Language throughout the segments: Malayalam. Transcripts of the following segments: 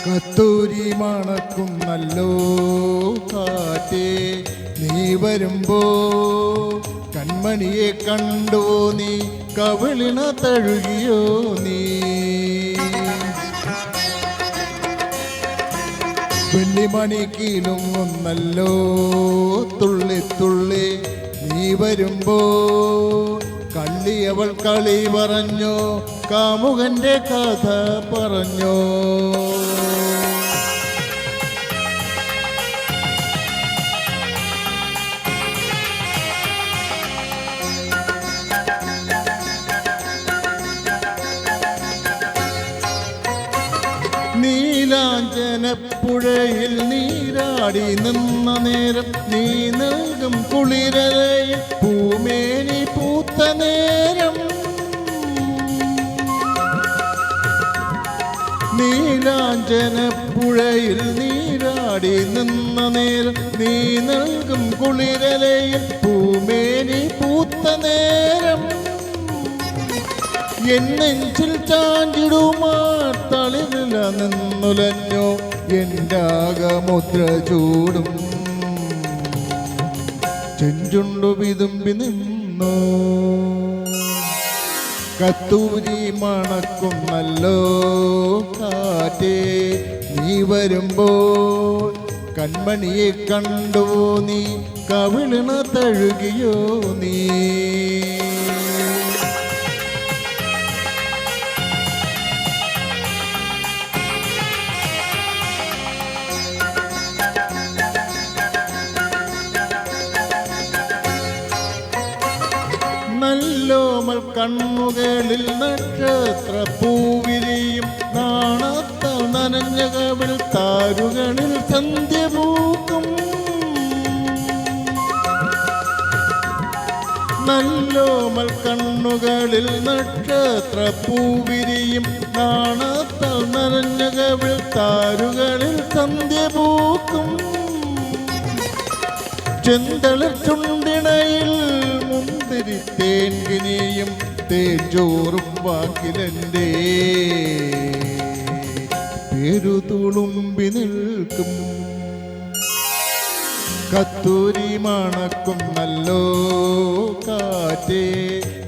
കത്തൂരി മണക്കുന്നല്ലോ കാറ്റേ, നീ വരുമ്പോ കൺമണിയെ കണ്ടോ നീ, കവിളിണ തഴുകിയോ നീ. വെള്ളിമണിക്കിലുങ്ങുന്നല്ലോ തുള്ളി തുള്ളി, നീ വരുമ്പോ കള്ളിയവൾ കളി പറഞ്ഞോ, കാമുകന്റെ കഥ പറഞ്ഞോ. നീലാഞ്ചനപ്പുഴയിൽ നീരാടി നിന്ന നേരം, നീ നൽകും കുളിരലയിൽ പൂമേനി പൂത്ത നേരം. നീലാഞ്ചനപ്പുഴയിൽ നീരാടി നിന്ന നേരം, നീ നൽകും കുളിരലയിൽ പൂമേനി പൂത്ത നേരം. എന്നെഞ്ചിൽ ചാഞ്ചിടുമാ തളിരില നിന്നുലഞ്ഞോ, എൻ്റെ ആകമുദ്ര ചൂടും ചെഞ്ചുണ്ടു വിതുമ്പി നിന്നോ. കത്തൂരി മണക്കുന്നല്ലോ കാറ്റേ, നീ വരുമ്പോ കൺമണിയെ കണ്ടോ നീ, കവിളിണ തഴുകിയോ നീ. നല്ലോമൽ കണ്ണുകളിൽ നക്ഷത്ര പൂവിരിയും, നാണത്ത നനഞ്ഞ കവിൾ താരുകളിൽ സന്ധ്യ പൂക്കും. നല്ലോമൽ കണ്ണുകളിൽ നക്ഷത്ര പൂവിരിയും, നാണത്ത നനഞ്ഞ കവിൾ താരുകളിൽ സന്ധ്യ പൂക്കും. ചെന്തളിർ ചുണ്ടിണയിൽ മുന്തിരി തേൻകിനിയും, തേജോറും വാക്കിലെൻ്റെ പേരു തുളുമ്പി നിൽക്കും. കത്തൂരി മണക്കുന്നല്ലോ കാറ്റേ,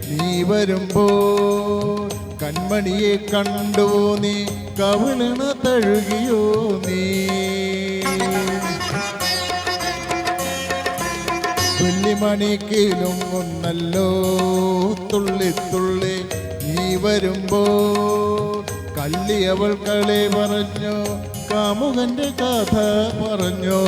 നീ വരുമ്പോ കൺമണിയെ കണ്ടോ നീ, കവിളിണ തഴുകിയോ നീ. വെള്ളിമണിക്കിലുങ്ങുന്നല്ലോ തുള്ളി തുള്ളി, നീ വരുമ്പോ കള്ളിയവൾ കളി പറഞ്ഞോ, കാമുകന്റെ കഥ പറഞ്ഞോ.